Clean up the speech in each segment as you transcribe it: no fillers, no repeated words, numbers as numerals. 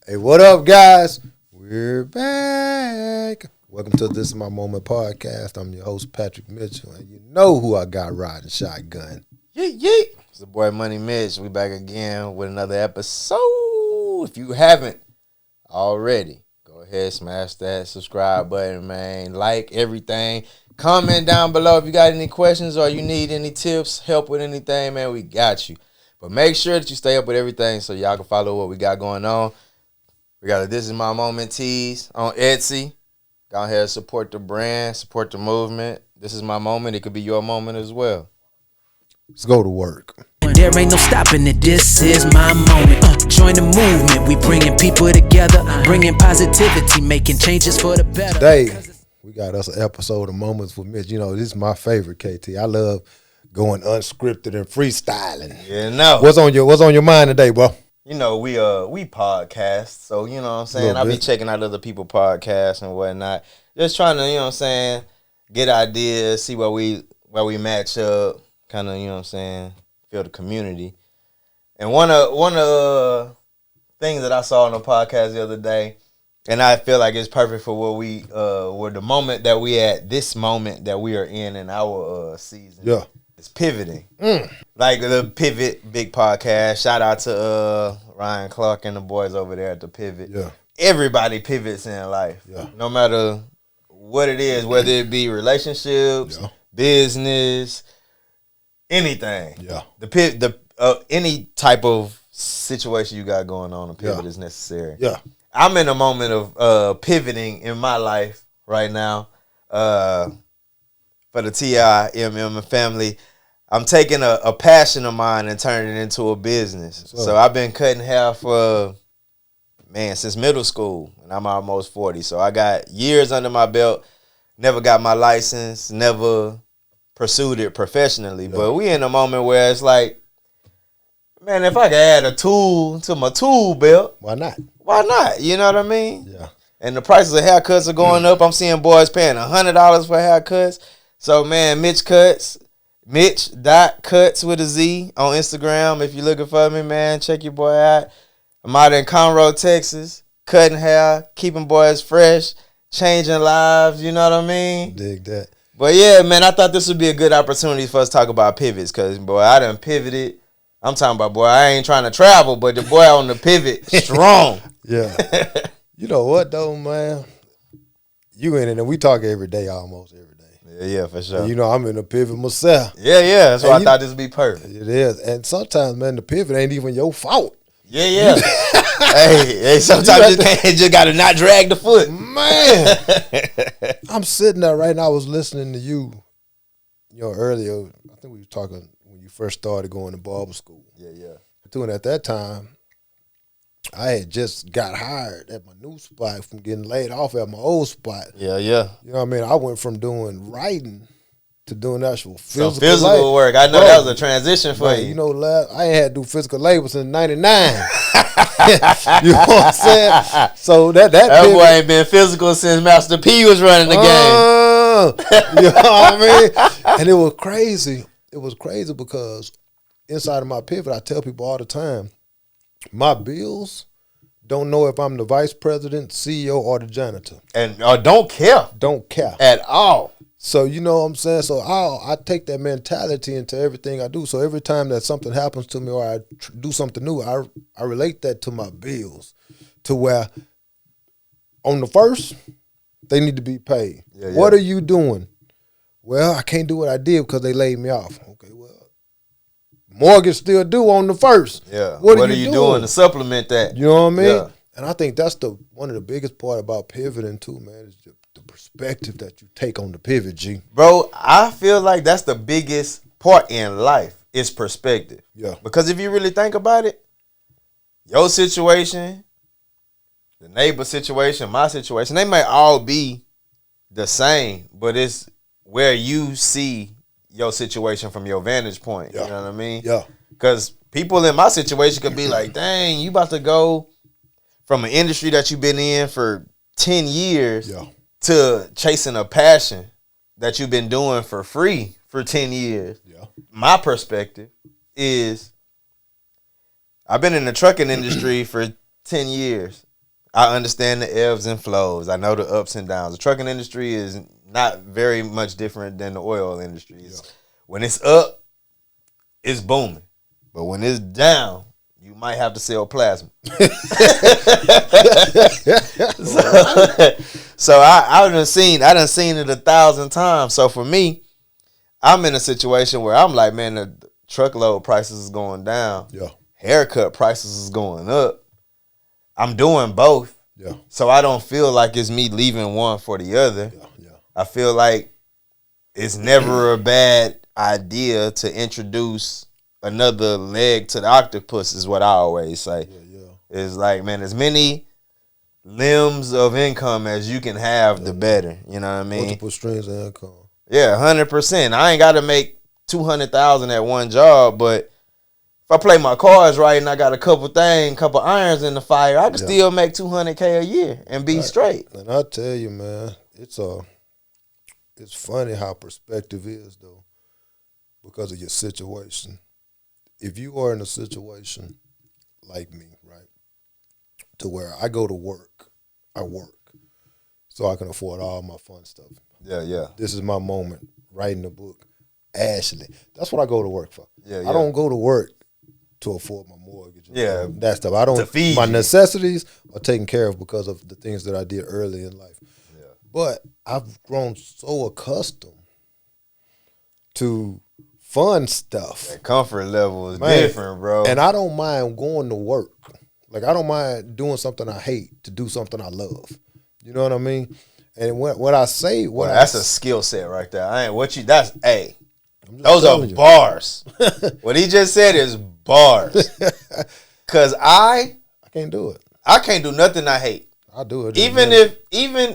Hey, what up, guys? We're back. Welcome to This Is My Moment podcast. I'm your host, Patrick Mitchell, and you know who I got riding shotgun. Yeet, yeet. It's the boy Money Mitch. We back again with another episode. If you haven't already, go ahead, smash that subscribe button, man. Like everything. Comment down below if you got any questions or you need any tips, help with anything, man. We got you. But make sure that you stay up with everything so y'all can follow what we got going on. We got a This Is My Moment tees on Etsy. Go ahead and support the brand, support the movement. This is my moment. It could be your moment as well. Let's go to work. There ain't no stopping it. This is my moment. Join the movement. We bringing people together, bringing positivity, making changes for the better. Today, we got us an episode of Moments with Mitch. You know, this is my favorite, KT. I love going unscripted and freestyling. Yeah, no. What's on your mind today, bro? You know, we podcast, so you know what I'm saying? I'll be checking out other people's podcasts and whatnot. Just trying to, you know what I'm saying, get ideas, see where we match up, kind of, you know what I'm saying, feel the community. And one of the things that I saw on the podcast the other day, and I feel like it's perfect for what we were the moment that we at, this moment that we are in our season. Yeah. It's pivoting. Like the Pivot Big Podcast. Shout out to Ryan Clark and the boys over there at the Pivot. Yeah. Everybody pivots in life. Yeah. No matter what it is, whether it be relationships, business, anything. Yeah. Any type of situation you got going on, a pivot is necessary. Yeah. I'm in a moment of pivoting in my life right now. For the TIMM and family, I'm taking a passion of mine and turning it into a business. So I've been cutting hair since middle school, and I'm almost 40. So I got years under my belt, never got my license, never pursued it professionally. Yeah. But we in a moment where it's like, man, if I could add a tool to my tool belt. Why not? Why not? You know what I mean? Yeah. And the prices of haircuts are going up. I'm seeing boys paying $100 for haircuts. So, man, Mitch Cuts, Mitch.cuts with a Z on Instagram. If you're looking for me, man, check your boy out. I'm out in Conroe, Texas, cutting hair, keeping boys fresh, changing lives, you know what I mean? Dig that. But, yeah, man, I thought this would be a good opportunity for us to talk about pivots because, boy, I done pivoted. I'm talking about, boy, I ain't trying to travel, but the boy on the pivot, strong. Yeah. You know what, though, man? You in it, and we talk every day, almost every day. Yeah, for sure. And you know, I'm in a pivot myself. Yeah. That's why I thought this would be perfect. It is. And sometimes, man, the pivot ain't even your fault. Yeah. hey, sometimes you just got to not drag the foot. Man. I'm sitting there right now. I was listening to you, earlier. I think we were talking when you first started going to barber school. Yeah. Doing at that time, I had just got hired at my new spot from getting laid off at my old spot. Yeah. You know what I mean? I went from doing writing to doing actual physical labor. Work. I know that was a transition for you. You know, I ain't had to do physical labor since '99. You know what I'm saying? So that boy ain't been physical since Master P was running the game. You know what I mean? And it was crazy. It was crazy because inside of my pivot, I tell people all the time, my bills don't know if I'm the vice president, CEO, or the janitor. And don't care. Don't care. At all. So, you know what I'm saying? So, I take that mentality into everything I do. So, every time that something happens to me or I do something new, I relate that to my bills. To where on the first, they need to be paid. Yeah. What are you doing? Well, I can't do what I did because they laid me off. Okay, well. Mortgage still due on the first. Yeah. What are you doing to supplement that? You know what I mean? Yeah. And I think that's one of the biggest part about pivoting too, man, is the perspective that you take on the pivot, G. Bro, I feel like that's the biggest part in life is perspective. Yeah. Because if you really think about it, your situation, the neighbor situation, my situation, they might all be the same, but it's where you see your situation from your vantage point. Yeah. You know what I mean? Yeah. Because people in my situation could be like, dang, you about to go from an industry that you've been in for 10 years to chasing a passion that you've been doing for free for 10 years. Yeah. My perspective is I've been in the trucking industry for 10 years. I understand the ebbs and flows. I know the ups and downs. The trucking industry is not very much different than the oil industry. When it's up, it's booming. But when it's down, you might have to sell plasma. So I done seen it 1,000 times. So for me, I'm in a situation where I'm like, man, the truckload prices is going down. Yeah. Haircut prices is going up. I'm doing both. Yeah. So I don't feel like it's me leaving one for the other. Yeah. I feel like it's never a bad idea to introduce another leg to the octopus is what I always say. Yeah. It's like, man, as many limbs of income as you can have, the better. You know what I mean? Multiple streams of income. Yeah, 100%. I ain't got to make $200,000 at one job, but if I play my cards right and I got a couple irons in the fire, I can still make $200K a year and be straight. And I tell you, man, it's funny how perspective is though, because of your situation. If you are in a situation like me, right, to where I go to work, I work, so I can afford all my fun stuff. Yeah. This is my moment, writing the book, Ashley. That's what I go to work for. Yeah. I don't go to work to afford my mortgage. Yeah. That stuff. I don't. To feed my you. necessities are taken care of because of the things that I did early in life. Yeah. But I've grown so accustomed to fun stuff. That comfort level is different, bro. And I don't mind going to work. Like, I don't mind doing something I hate to do something I love. You know what I mean? And when I say what that's a skill set right there. Those telling are you. bars. What he just said is bars. Cause I can't do it. I can't do nothing I hate. I do it. Even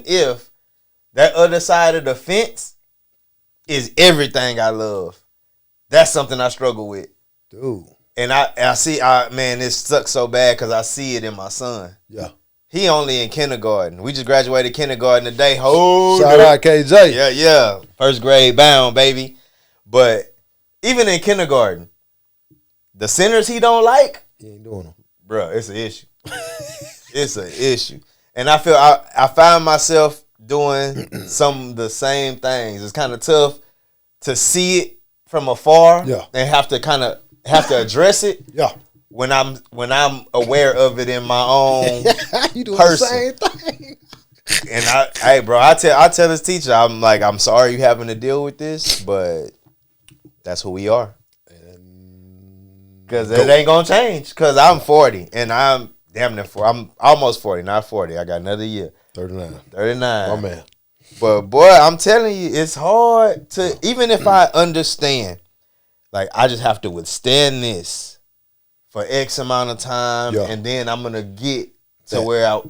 if that other side of the fence is everything I love, that's something I struggle with. Dude. And I see, man, it sucks so bad because I see it in my son. Yeah. He only in kindergarten. We just graduated kindergarten today. Shout out KJ. Yeah. First grade bound, baby. But even in kindergarten, the centers he don't like, he ain't doing them. Bro, it's an issue. It's an issue. And I feel I find myself doing some of the same things. It's kind of tough to see it from afar and have to address it. Yeah. When I'm aware of it in my own you doing person. the same thing. And I tell this teacher, I'm like, I'm sorry you having to deal with this, but that's who we are. Because it ain't gonna change. Because I'm 40 and I'm damn near 40. I'm almost 40, not 40. I got another year. 39. My man. But boy, I'm telling you, it's hard to, even if I understand, like, I just have to withstand this for X amount of time, and then I'm gonna get to where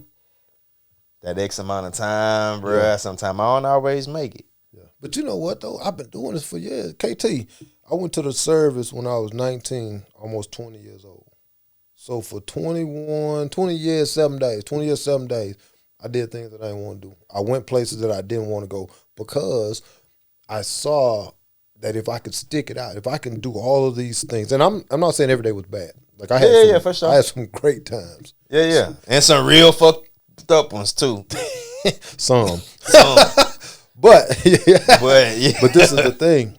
that X amount of time, bro. Yeah. Sometimes I don't always make it. Yeah. But you know what though? I've been doing this for years. KT, I went to the service when I was 19, almost 20 years old. So for 20 years, 7 days, I did things that I didn't want to do. I went places that I didn't want to go because I saw that if I could stick it out, if I can do all of these things, and I'm not saying every day was bad. Like I had for sure. I had some great times. Yeah. And some real fucked up ones too. Some. But this is the thing.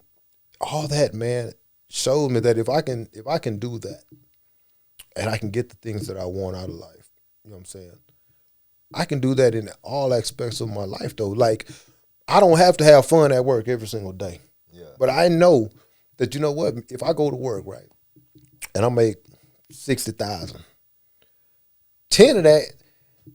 All that, man, showed me that if I can do that and I can get the things that I want out of life, you know what I'm saying? I can do that in all aspects of my life though. Like, I don't have to have fun at work every single day. Yeah. But I know that, you know what, if I go to work, right, and I make $60,000, 10 of that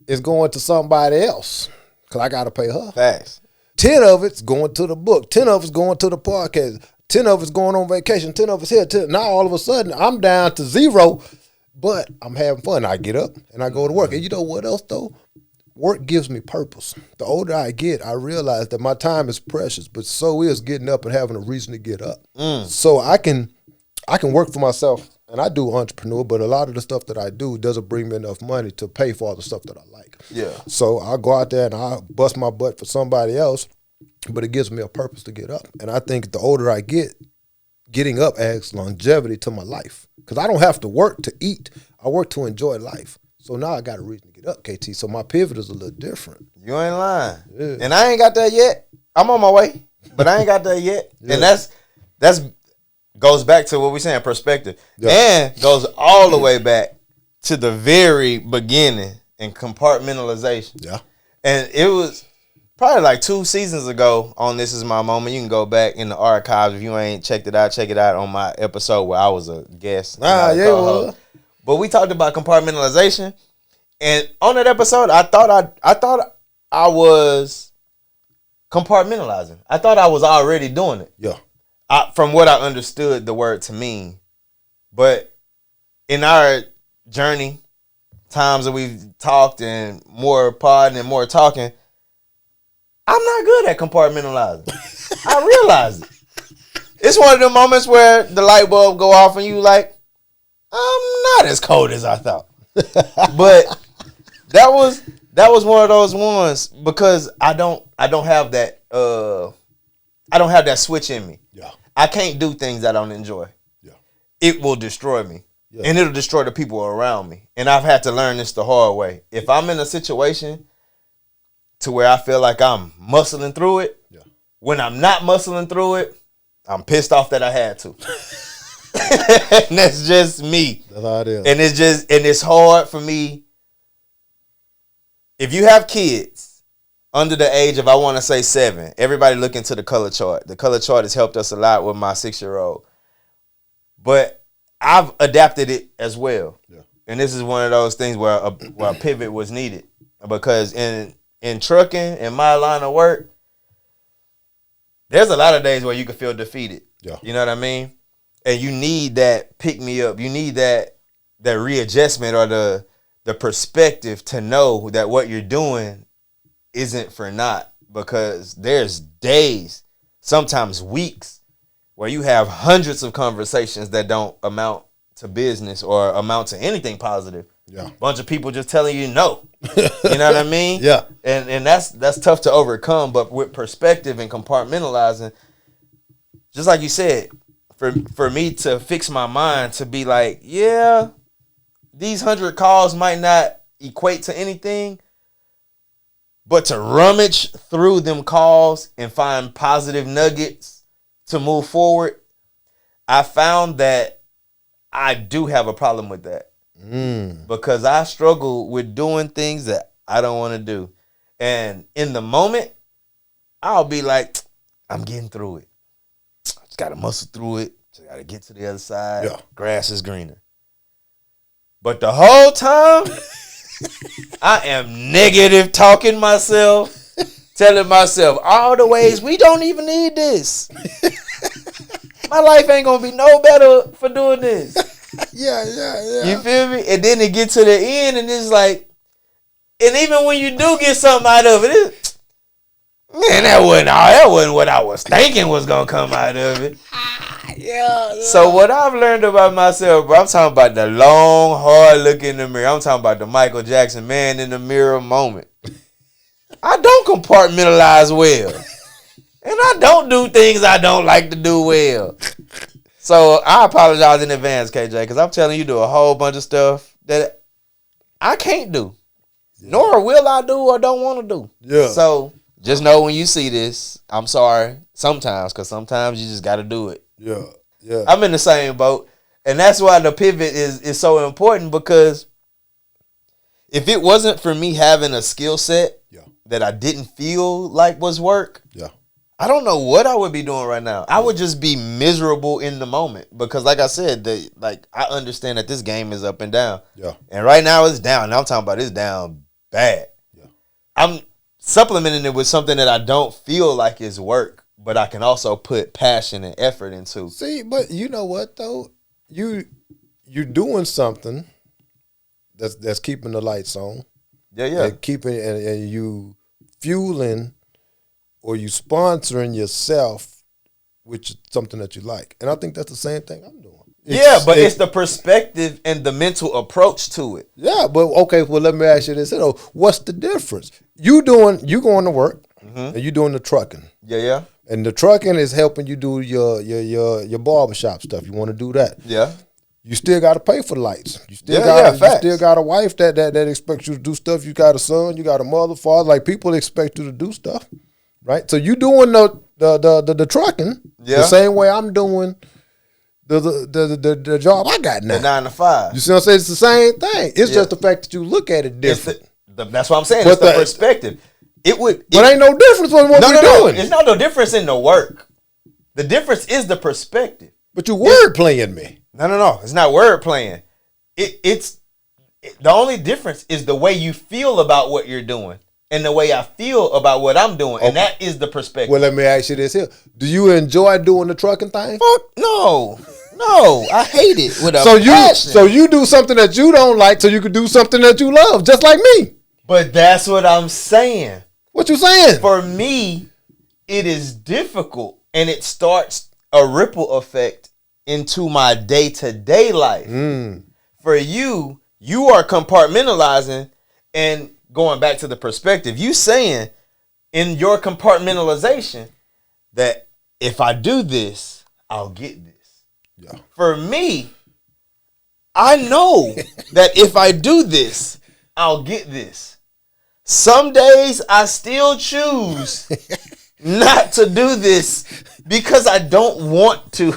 is going to somebody else because I got to pay her. Facts. 10 of it's going to the book. 10 of it's going to the podcast. 10 of it's going on vacation. 10 of it's here. 10. Now all of a sudden I'm down to zero, but I'm having fun. I get up and I go to work. And you know what else though? Work gives me purpose. The older I get, I realize that my time is precious, but so is getting up and having a reason to get up. So I can work for myself, and I do entrepreneur, but a lot of the stuff that I do doesn't bring me enough money to pay for all the stuff that I like. Yeah. So I go out there and I bust my butt for somebody else, but it gives me a purpose to get up. And I think the older I get, getting up adds longevity to my life because I don't have to work to eat. I work to enjoy life. So now I got a reason to get up, KT. So my pivot is a little different. You ain't lying. Yeah. And I ain't got that yet. I'm on my way, but I ain't got that yet. Yeah. And that's goes back to what we saying, perspective. Yeah. And goes all the way back to the very beginning and compartmentalization. Yeah. And it was probably like 2 seasons ago on This Is My Moment. You can go back in the archives if you ain't checked it out. Check it out on my episode where I was a guest. Yeah, well. But we talked about compartmentalization, and on that episode, I thought I was compartmentalizing. I thought I was already doing it. Yeah. From what I understood the word to mean. But in our journey, times that we've talked and more podding and more talking, I'm not good at compartmentalizing. I realize it. It's one of the moments where the light bulb go off and you like, I'm not as cold as I thought. But that was one of those ones because I don't have that I don't have that switch in me. Yeah. I can't do things I don't enjoy. Yeah. It will destroy me. Yeah. And it'll destroy the people around me. And I've had to learn this the hard way. If I'm in a situation to where I feel like I'm muscling through it, Yeah. when I'm not muscling through it, I'm pissed off that I had to. And that's just me. That's how it is. And it's hard for me. If you have kids under the age of, I want to say 7, everybody look into the color chart. The color chart has helped us a lot with my 6-year-old. But I've adapted it as well. Yeah. And this is one of those things where a pivot was needed. Because in trucking, in my line of work, there's a lot of days where you can feel defeated. Yeah. You know what I mean? And you need that pick me up. You need that readjustment or the perspective to know that what you're doing isn't for naught. Because there's days, sometimes weeks, where you have hundreds of conversations that don't amount to business or amount to anything positive. Yeah. Bunch of people just telling you no. You know what I mean? Yeah. And that's tough to overcome. But with perspective and compartmentalizing, just like you said, for me to fix my mind to be like, yeah, these 100 calls might not equate to anything, but to rummage through them calls and find positive nuggets to move forward, I found that I do have a problem with that. Because I struggle with doing things that I don't want to do. And in the moment, I'll be like, I'm getting through it. Just got to muscle through it. Just got to get to the other side. Yeah. Grass is greener. But the whole time, I am negative talking myself, telling myself all the ways we don't even need this. My life ain't going to be no better for doing this. Yeah. You feel me? And then it get to the end and it's like, and even when you do get something out of it, man, that wasn't what I was thinking was gonna come out of it. Yeah. So what I've learned about myself, bro, I'm talking about the long, hard look in the mirror. I'm talking about the Michael Jackson man in the mirror moment. I don't compartmentalize well. And I don't do things I don't like to do well. So I apologize in advance, KJ, because I'm telling you, do a whole bunch of stuff that I can't do, nor will I do or don't want to do. Yeah. So just know when you see this, I'm sorry sometimes, because sometimes you just got to do it. Yeah. Yeah. I'm in the same boat, and that's why the pivot is so important, because if it wasn't for me having a skill set that I didn't feel like was work, I don't know what I would be doing right now. I would just be miserable in the moment because, like I said, I understand that this game is up and down. Yeah. And right now it's down. And I'm talking about it's down bad. Yeah. I'm supplementing it with something that I don't feel like is work, but I can also put passion and effort into. See, but you know what though? You're doing something that's keeping the lights on. Yeah. And keeping and you fueling or you sponsoring yourself with something that you like. And I think that's the same thing I'm doing. It's the perspective and the mental approach to it. Yeah, but okay, well, let me ask you this. What's the difference? You going to work and you doing the trucking. Yeah. And the trucking is helping you do your barbershop stuff. You want to do that. Yeah. You still got to pay for the lights. You still got a wife that expects you to do stuff. You got a son. You got a mother, father. Like people expect you to do stuff, right? So you doing the trucking the same way I'm doing the job I got now. The 9 to 5. You see what I'm saying? It's the same thing. It's just the fact that you look at it different. That's what I'm saying. It's the perspective. But ain't no difference in what we're doing. It's not no difference in the work. The difference is the perspective. But you word playing me. No. It's not word playing. It's the only difference is the way you feel about what you're doing and the way I feel about what I'm doing. Okay. And that is the perspective. Well, let me ask you this here. Do you enjoy doing the trucking thing? Fuck no. No, I hate it with a passion. So you do something that you don't like so you can do something that you love, just like me. But that's what I'm saying. What you saying? For me, it is difficult, and it starts a ripple effect into my day-to-day life. For you are compartmentalizing and going back to the perspective. You saying in your compartmentalization that if I do this, I'll get this. Yeah. For me, I know that if I do this, I'll get this. Some days I still choose not to do this because I don't want to.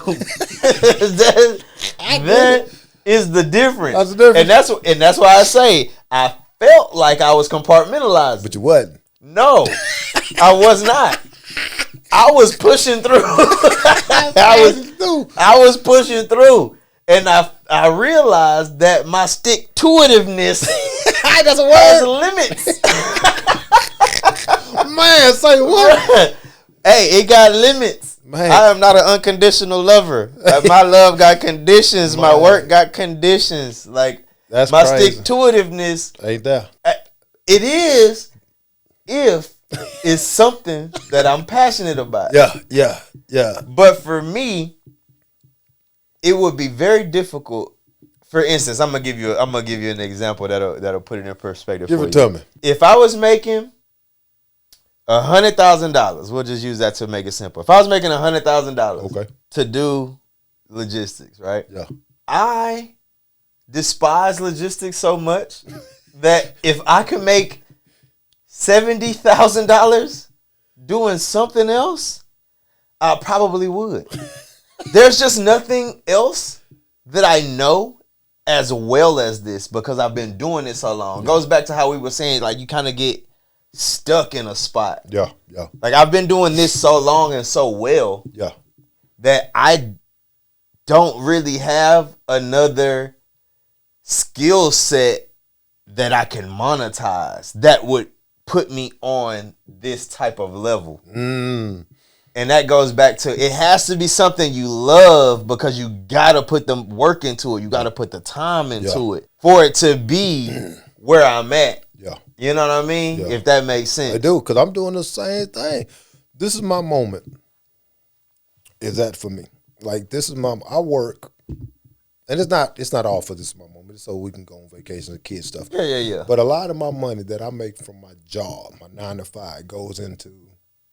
that is the difference. That's the difference. And that's why I say I felt like I was compartmentalized. But you wasn't. No, I was not. I was pushing through. I was pushing through. And I realized that my stick-to-itiveness has limits. Man, say what? Hey, it got limits. Man. I am not an unconditional lover. My love got conditions. My work got conditions. Like, that's my crazy. Stick-to-itiveness ain't there. It is if it's something that I'm passionate about. Yeah. But for me, it would be very difficult. For instance, I'm gonna give you an example that'll put it in perspective. Give it to me. If I was making $100,000, we'll just use that to make it simple. If I was making $100,000 to do logistics, right? Yeah. I despise logistics so much that if I could make $70,000 doing something else, I probably would. There's just nothing else that I know as well as this because I've been doing it so long. It goes back to how we were saying, like, you kind of get stuck in a spot. Yeah. Like, I've been doing this so long and so well that I don't really have another skill set that I can monetize that would put me on this type of level. And that goes back to, it has to be something you love because you got to put the work into it. You got to put the time into it for it to be where I'm at. Yeah. You know what I mean? If that makes sense. I do, because I'm doing the same thing. This is my moment. Is that for me? Like, this is I work, and it's not all for this is my moment. It's so we can go on vacation and kid stuff. Yeah. But a lot of my money that I make from my job, my 9 to 5, goes into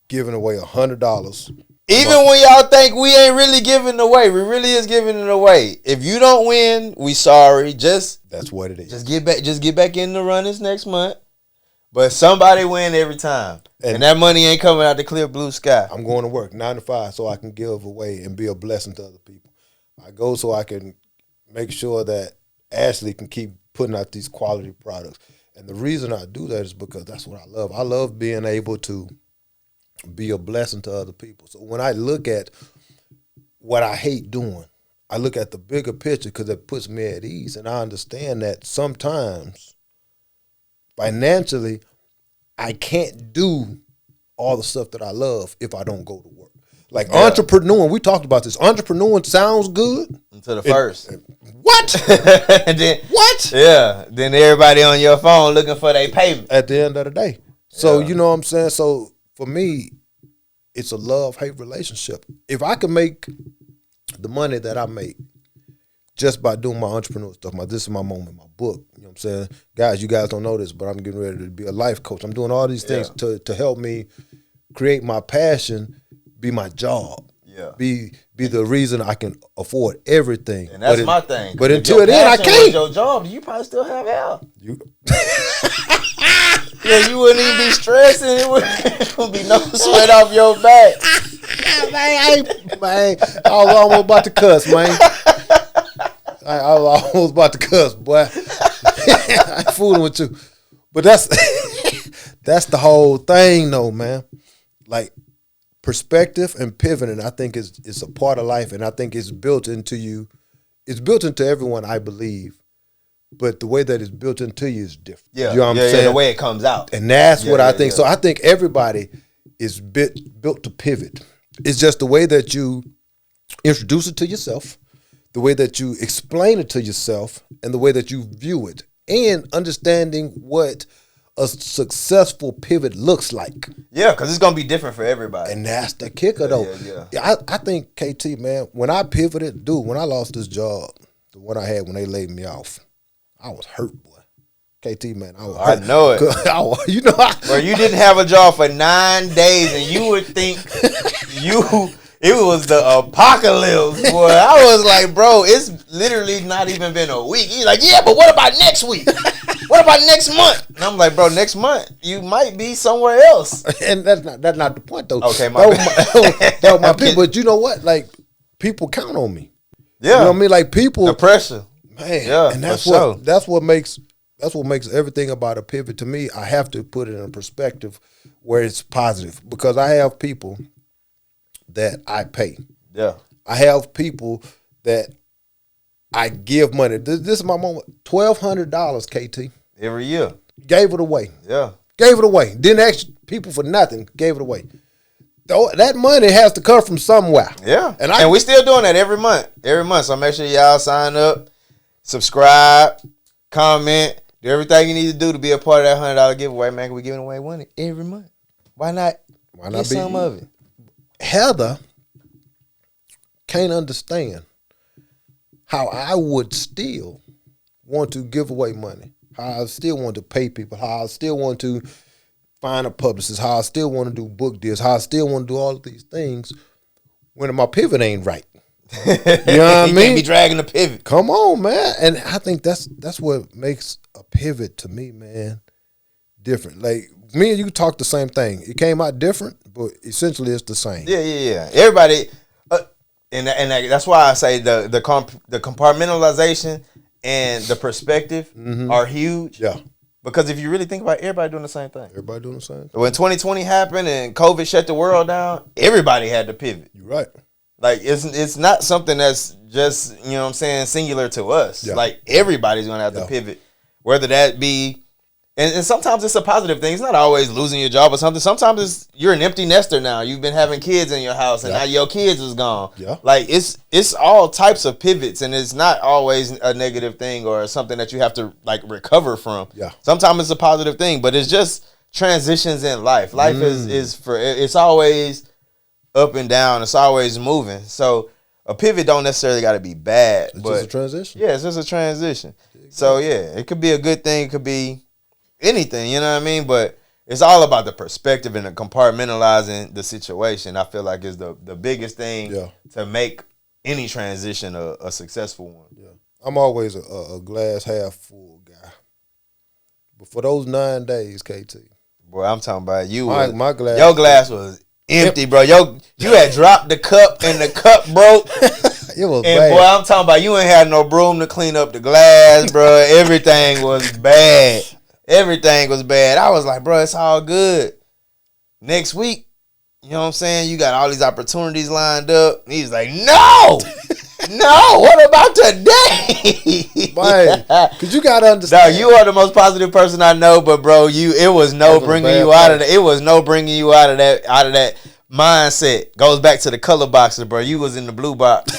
giving away $100. Even when y'all think we ain't really giving it away, we really is giving it away. If you don't win, we sorry. That's what it is. Just get back in the runnings next month. But somebody win every time. And that money ain't coming out the clear blue sky. I'm going to work 9 to 5 so I can give away and be a blessing to other people. I go so I can make sure that Ashley can keep putting out these quality products. And the reason I do that is because that's what I love. I love being able to be a blessing to other people. So when I look at what I hate doing, I look at the bigger picture because it puts me at ease. And I understand that sometimes financially, I can't do all the stuff that I love if I don't go to work. Like entrepreneur, we talked about this. Entrepreneur sounds good. Until the first. What? What? Yeah. Then everybody on your phone looking for their payment. At the end of the day. So, you know what I'm saying? So, for me, it's a love-hate relationship. If I can make the money that I make just by doing my entrepreneur stuff, this is my moment, my book, you know what I'm saying? Guys, you guys don't know this, but I'm getting ready to be a life coach. I'm doing all these things to help me create my passion be my job. be the reason I can afford everything. And that's my thing. But until then, I can't. Your job, you probably still have help. You Yeah, you wouldn't even be stressing. It would be no sweat off your back. man, I was almost about to cuss, man. I was almost about to cuss, boy. I ain't fooling with you. But that's that's the whole thing, though, man. Like, perspective and pivoting, I think is a part of life, and I think it's built into you. It's built into everyone, I believe. But the way that it's built into you is different. Yeah, you know what I'm saying? The way it comes out. And that's what I think. So I think everybody is built to pivot. It's just the way that you introduce it to yourself, the way that you explain it to yourself, and the way that you view it, and understanding what a successful pivot looks like. Yeah, because it's going to be different for everybody. And that's the kicker, though. I think, KT, man, when I pivoted, when I lost this job, the one I had when they laid me off, I was hurt, boy. KT, man, I was hurt. I know it. You know, Bro, you didn't have a job for 9 days, and you would think it was the apocalypse, boy. I was like, bro, it's literally not even been a week. He's like, yeah, but what about next week? What about next month? And I'm like, bro, next month you might be somewhere else. And that's not the point, though. Okay, that was my people. But you know what? Like, people count on me. Yeah, you know what I mean. Like, people, the pressure, man. Yeah, and that's what makes everything about a pivot to me. I have to put it in a perspective where it's positive, because I have people that I pay. Yeah, I have people that I give money. This is my moment. $1,200, KT. Every year. Gave it away. Yeah. Gave it away. Didn't ask people for nothing. Gave it away. That money has to come from somewhere. Yeah. And we still doing that every month. Every month. So make sure y'all sign up, subscribe, comment, do everything you need to do to be a part of that $100 giveaway, man. We're giving away money every month. Why not get some of it? Heather can't understand how I would still want to give away money, how I still want to pay people, how I still want to find a publicist, how I still want to do book deals, how I still want to do all of these things when my pivot ain't right. You know what I mean? Can't be dragging the pivot. Come on, man. And I think that's what makes a pivot to me, man, different. Like, me and you talk the same thing. It came out different, but essentially it's the same. Yeah. Everybody, and that's why I say the compartmentalization and the perspective are huge. Yeah. Because if you really think about it, everybody doing the same thing. Everybody doing the same thing. When 2020 happened and COVID shut the world down, everybody had to pivot. You're right. Like, it's not something that's just, you know what I'm saying, singular to us. Yeah. Like, everybody's going to have to pivot. Whether that be, and sometimes it's a positive thing. It's not always losing your job or something. Sometimes you're an empty nester now. You've been having kids in your house, and now your kids is gone. Yeah. Like, it's all types of pivots, and it's not always a negative thing or something that you have to, like, recover from. Yeah. Sometimes it's a positive thing, but it's just transitions in life. Life it's always up and down. It's always moving. So a pivot don't necessarily got to be bad. It's but just a transition. Yeah, it's just a transition. So, yeah, it could be a good thing. It could be anything, you know what I mean? But it's all about the perspective and the compartmentalizing the situation. I feel like is the biggest thing to make any transition a successful one. Yeah, I'm always a glass half full guy. But for those 9 days, KT, boy, I'm talking about you. My glass. Your glass was empty, bro. You had dropped the cup and the cup broke. It was and bad. Boy, I'm talking about you ain't had no broom to clean up the glass, bro. Everything was bad. Everything was bad. I was like, bro, it's all good. Next week, you know what I'm saying? You got all these opportunities lined up. And he's like, no, what about today? Man, because you got to understand. No, you are the most positive person I know, but bro, it was no bringing you out of that. It was no bringing you out of that mindset. Goes back to the color boxes, bro. You was in the blue box.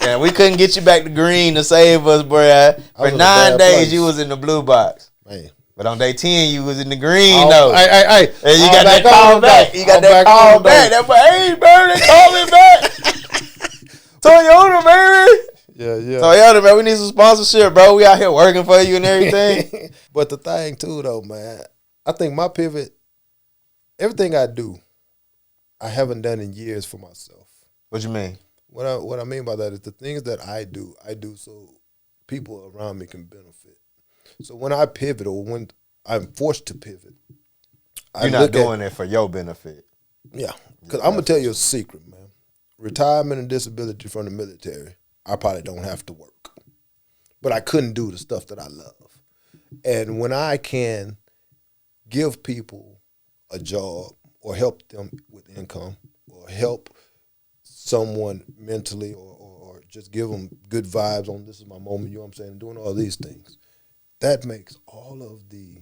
And we couldn't get you back to green to save us, bro. For 9 days, you was in the blue box. Man. But on day 10, you was in the green, though. Hey. And you got that call back. You got that call back. That boy, hey, man, they call me back. Toyota, baby. Yeah. Toyota, man, we need some sponsorship, bro. We out here working for you and everything. But the thing, too, though, man, I think my pivot, everything I do, I haven't done in years for myself. What you mean? What I mean by that is the things that I do so people around me can benefit. So when I pivot or when I'm forced to pivot, You're not doing it for your benefit. Yeah, because I'm gonna tell you a secret, man. Retirement and disability from the military, I probably don't have to work, but I couldn't do the stuff that I love. And when I can give people a job or help them with income or help someone mentally or just give them good vibes on this is my moment, you know what I'm saying, doing all these things, that makes all of the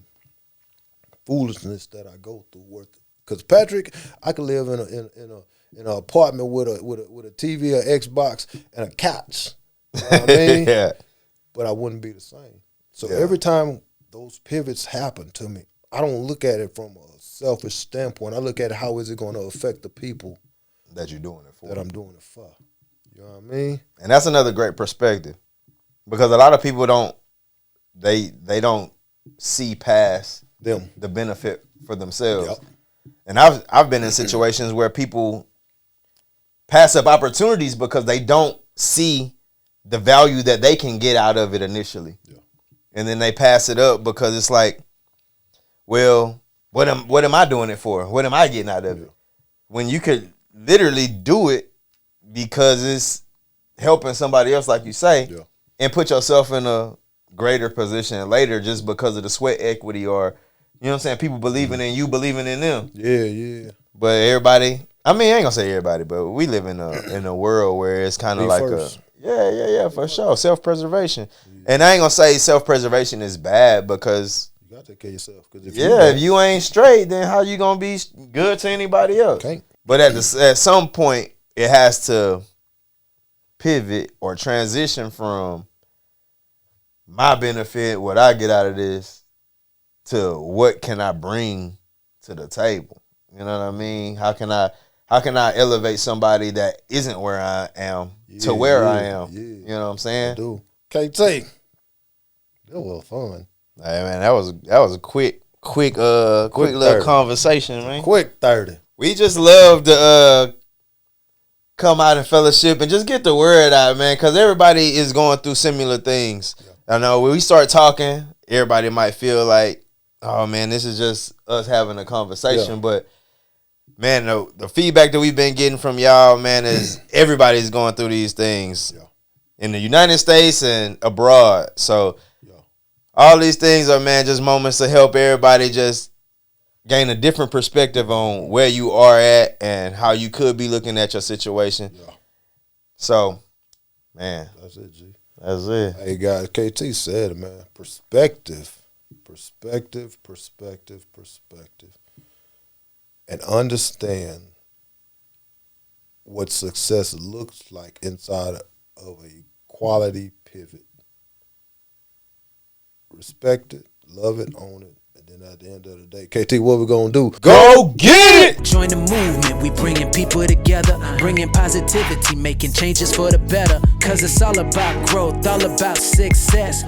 foolishness that I go through worth it. Because Patrick, I could live in an apartment with a TV, or Xbox, and a couch. You know what I mean? Yeah. But I wouldn't be the same. So every time those pivots happen to me, I don't look at it from a selfish standpoint. I look at it, how is it going to affect the people that you're doing it for. That I'm doing it for. You know what I mean? And that's another great perspective. Because a lot of people don't see past them the benefit for themselves. Yep. And I've been in situations where people pass up opportunities because they don't see the value that they can get out of it initially. Yeah. And then they pass it up because it's like, well, what am I doing it for? What am I getting out of it? When you could literally do it because it's helping somebody else, like you say, and put yourself in a greater position later just because of the sweat equity or, you know what I'm saying, people believing in you, believing in them. Yeah. But everybody, I mean, I ain't gonna say everybody, but we live in a world where it's kind of like first. for sure, self-preservation. And I ain't gonna say self-preservation is bad because you gotta take care of yourself. Cause if you ain't straight, then how you gonna be good to anybody else? Can't. But at some point, it has to pivot or transition from my benefit, what I get out of this, to what can I bring to the table. You know what I mean? How can I elevate somebody that isn't where I am to where I am? Yeah. You know what I'm saying? I do. KT, that was fun. Hey man, that was a quick little 30. conversation, man. Quick 30. We just love to come out and fellowship and just get the word out, man, because everybody is going through similar things. Yeah. I know when we start talking, everybody might feel like, oh man, this is just us having a conversation. But man, the feedback that we've been getting from y'all, man, is everybody's going through these things in the United States and abroad. So all these things are, man, just moments to help everybody just gain a different perspective on where you are at and how you could be looking at your situation. Yeah. So, man. That's it, G. That's it. Hey, guys, KT said it, man. Perspective. And understand what success looks like inside of a quality pivot. Respect it, love it, own it. And then at the end of the day, KT, what we gonna do? Go get it! Join the movement, we bringing people together, bringing positivity, making changes for the better. Cause it's all about growth, all about success.